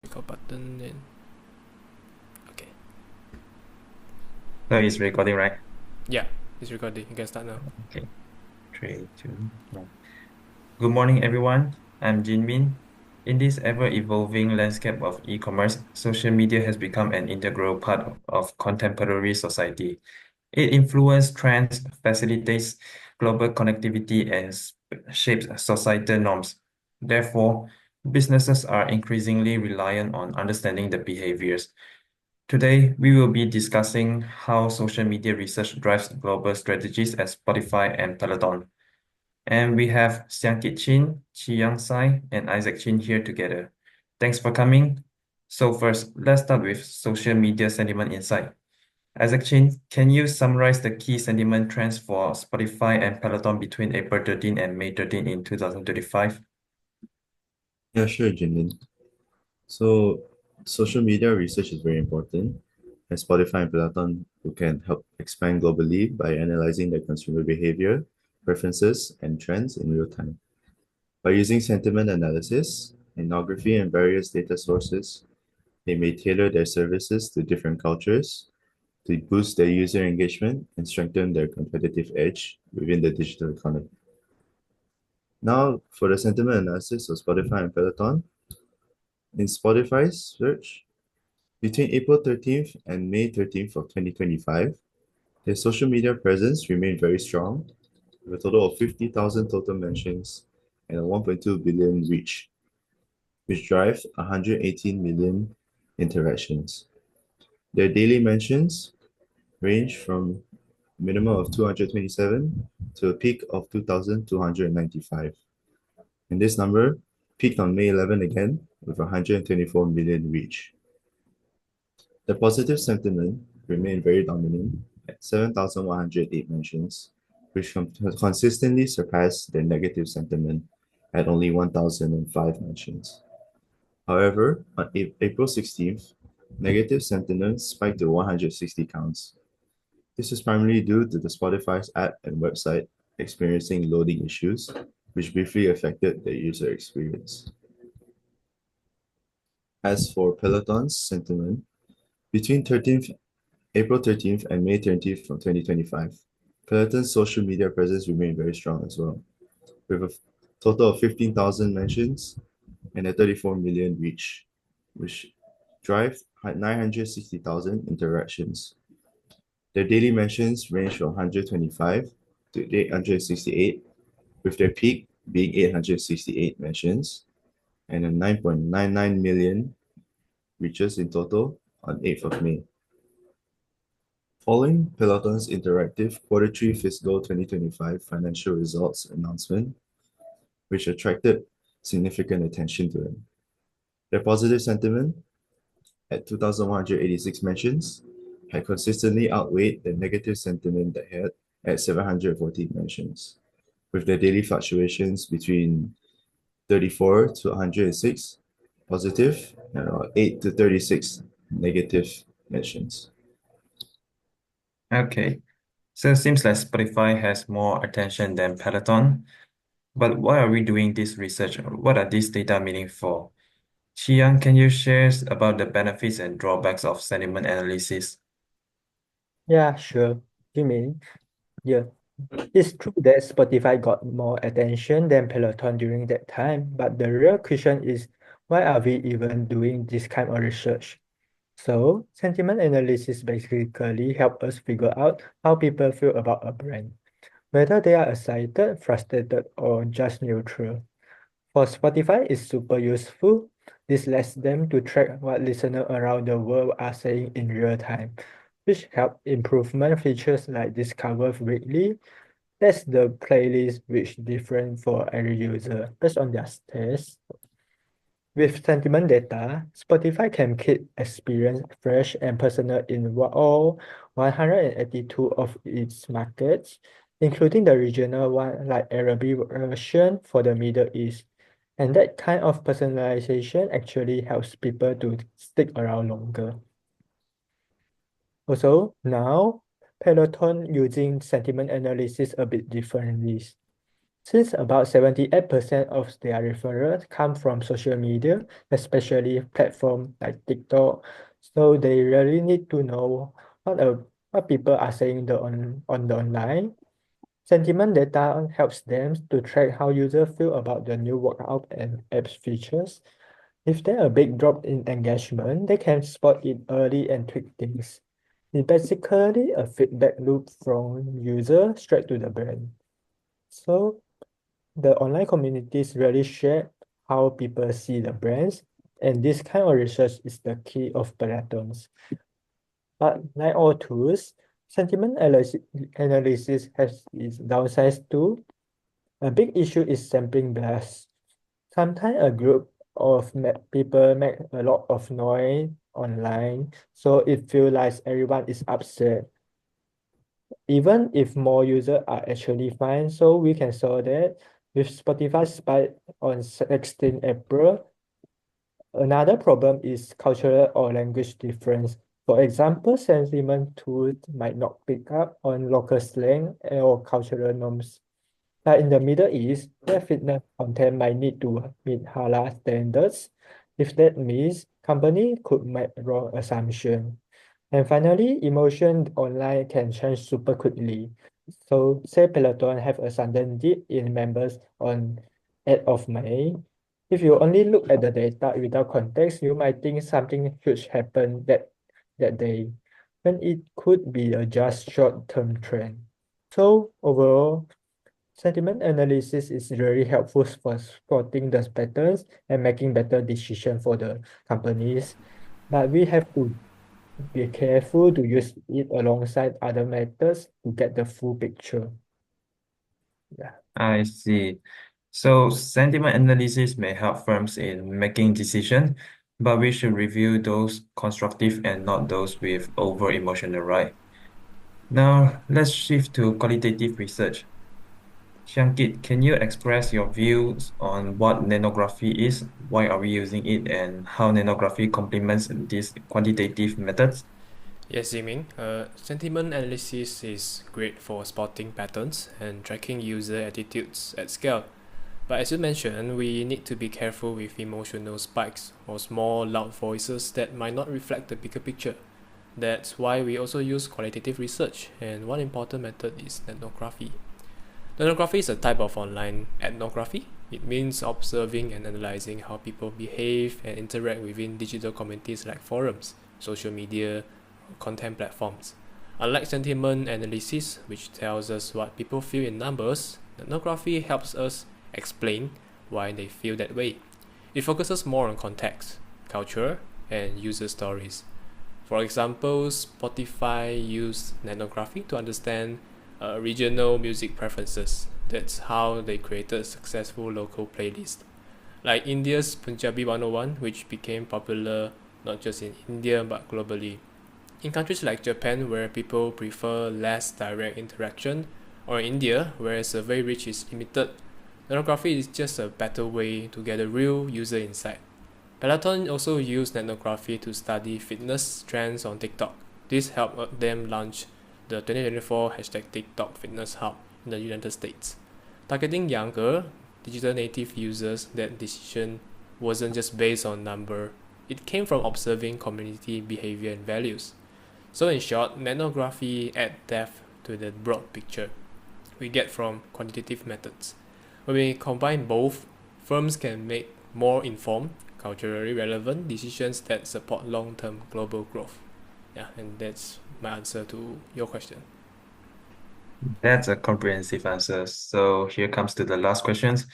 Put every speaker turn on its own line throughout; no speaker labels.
record button then. Okay.
So it's recording, right?
Yeah, it's recording. You can start now.
Okay. 3, 2, 1. Good morning, everyone. I'm Jinmin. In this ever-evolving landscape of e-commerce, social media has become an integral part of contemporary society. It influences trends, facilitates global connectivity, and shapes societal norms. Therefore, businesses are increasingly reliant on understanding the behaviors. Today, we will be discussing how social media research drives global strategies at Spotify and Peloton. And we have Xiangkit Chin, Chi Yang Sai, and Isaac Chin here together. Thanks for coming. So first, let's start with social media sentiment insight. Isaac Chin, can you summarize the key sentiment trends for Spotify and Peloton between April 13 and May 13 in 2025?
Yeah, sure, Jinlin. So, social media research is very important, and Spotify and Peloton who can help expand globally by analyzing their consumer behavior, preferences, and trends in real time. By using sentiment analysis, ethnography, and various data sources, they may tailor their services to different cultures to boost their user engagement and strengthen their competitive edge within the digital economy. Now, for the sentiment analysis of Spotify and Peloton, in Spotify's search, between April 13th and May 13th of 2025, their social media presence remained very strong, with a total of 50,000 total mentions and a 1.2 billion reach, which drives 118 million interactions. Their daily mentions range from minimum of 227 to a peak of 2,295. And this number peaked on May 11 again with 124 million reach. The positive sentiment remained very dominant at 7,108 mentions, which consistently surpassed their negative sentiment at only 1,005 mentions. However, on April 16th, negative sentiment spiked to 160 counts. This is primarily due to the Spotify's app and website experiencing loading issues, which briefly affected the user experience. As for Peloton's sentiment, between April 13th and May 20th from 2025, Peloton's social media presence remained very strong as well, with a total of 15,000 mentions and a 34 million reach, which drive 960,000 interactions. Their daily mentions range from 125 to 868, with their peak being 868 mentions and a 9.99 million reaches in total on 8th of May. Following Peloton's interactive Q3 fiscal 2025 financial results announcement, which attracted significant attention to them. Their positive sentiment, at 2,186 mentions, had consistently outweighed the negative sentiment they had at 714 mentions, with their daily fluctuations between 34 to 106 positive and 8 to 36 negative mentions.
Okay. So it seems like Spotify has more attention than Peloton. But why are we doing this research? What are these data meaning for? Xiang, can you share about the benefits and drawbacks of sentiment analysis?
Yeah, sure. You mean, yeah. It's true that Spotify got more attention than Peloton during that time, but the real question is, why are we even doing this kind of research? So, sentiment analysis basically help us figure out how people feel about a brand, whether they are excited, frustrated, or just neutral. For Spotify, it's super useful. This lets them to track what listeners around the world are saying in real time, which help improvement features like Discover Weekly. That's the playlist which different for every user based on their taste. With sentiment data, Spotify can keep experience fresh and personal in all 182 of its markets, including the regional one like Arabic version for the Middle East. And that kind of personalization actually helps people to stick around longer. Also, now Peloton using sentiment analysis a bit differently. Since about 78% of their referrals come from social media, especially platforms like TikTok, so they really need to know what people are saying on the online. Sentiment data helps them to track how users feel about the new workout and apps features. If there's a big drop in engagement, they can spot it early and tweak things. It's basically a feedback loop from user straight to the brand. So the online communities really shape how people see the brands, and this kind of research is the key of Peloton's. But like all tools, analysis has its downsides too. A big issue is sampling bias. Sometimes a group of people make a lot of noise online, so it feels like everyone is upset, even if more users are actually fine. So we can saw that with Spotify spike on 16 April. Another problem is cultural or language difference. For example, sentiment tools might not pick up on local slang or cultural norms. Like in the Middle East, their fitness content might need to meet halal standards. If that means company could make wrong assumption. And finally, emotion online can change super quickly. So say Peloton have a sudden dip in members on 8th of May. If you only look at the data without context, you might think something huge happened that day, when it could be a just short-term trend. So overall, sentiment analysis is very helpful for spotting the patterns and making better decisions for the companies. But we have to be careful to use it alongside other methods to get the full picture. Yeah.
I see. So sentiment analysis may help firms in making decisions, but we should review those constructive and not those with over emotional, right? Now, let's shift to qualitative research. Shankit, can you express your views on what nanography is, why are we using it, and how nanography complements these quantitative methods?
Yes, Jiming. Sentiment analysis is great for spotting patterns and tracking user attitudes at scale. But as you mentioned, we need to be careful with emotional spikes or small, loud voices that might not reflect the bigger picture. That's why we also use qualitative research, and one important method is ethnography. Ethnography is a type of online ethnography. It means observing and analyzing how people behave and interact within digital communities like forums, social media, or content platforms. Unlike sentiment analysis, which tells us what people feel in numbers, ethnography helps us explain why they feel that way. It focuses more on context, culture, and user stories. For example, Spotify used ethnography to understand regional music preferences. That's how they created a successful local playlist. Like India's Punjabi 101, which became popular not just in India but globally. In countries like Japan, where people prefer less direct interaction, or India, where survey reach is limited, ethnography is just a better way to get a real user insight. Peloton also used ethnography to study fitness trends on TikTok. This helped them launch the 2024 #TikTok Fitness Hub in the United States. Targeting younger, digital native users, that decision wasn't just based on number, it came from observing community behavior and values. So in short, ethnography adds depth to the broad picture we get from quantitative methods. When we combine both, firms can make more informed, culturally relevant decisions that support long-term global growth. Yeah, and that's my answer to your question.
That's a comprehensive answer. So here comes to the last questions.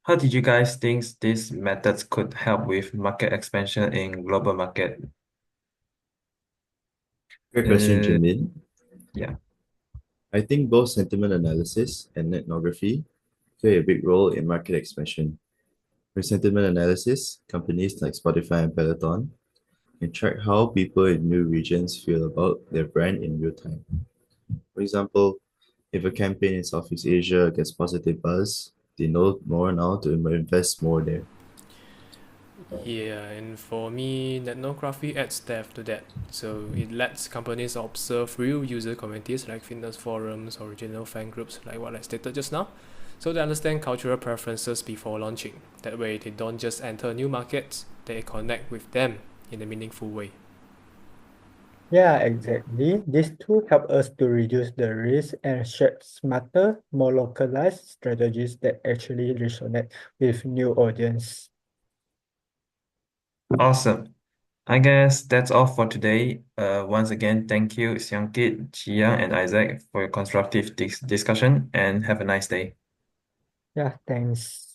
How did you guys think these methods could help with market expansion in global market?
Great question,
Uh,
Jimin.
yeah.
I think both sentiment analysis and ethnography play a big role in market expansion. For sentiment analysis, companies like Spotify and Peloton can track how people in new regions feel about their brand in real time. For example, if a campaign in Southeast Asia gets positive buzz, they know more now to invest more there.
Yeah, and for me, ethnography adds depth to that. So it lets companies observe real user communities like fitness forums or regional fan groups, like what I stated just now. So they understand cultural preferences before launching. That way, they don't just enter new markets, they connect with them in a meaningful way.
Yeah, exactly. These tools help us to reduce the risk and shape smarter, more localized strategies that actually resonate with new audience.
Awesome. I guess that's all for today. Once again, thank you, Xiangkit, Chia, and Isaac for your constructive discussion, and have a nice day.
Yeah, thanks.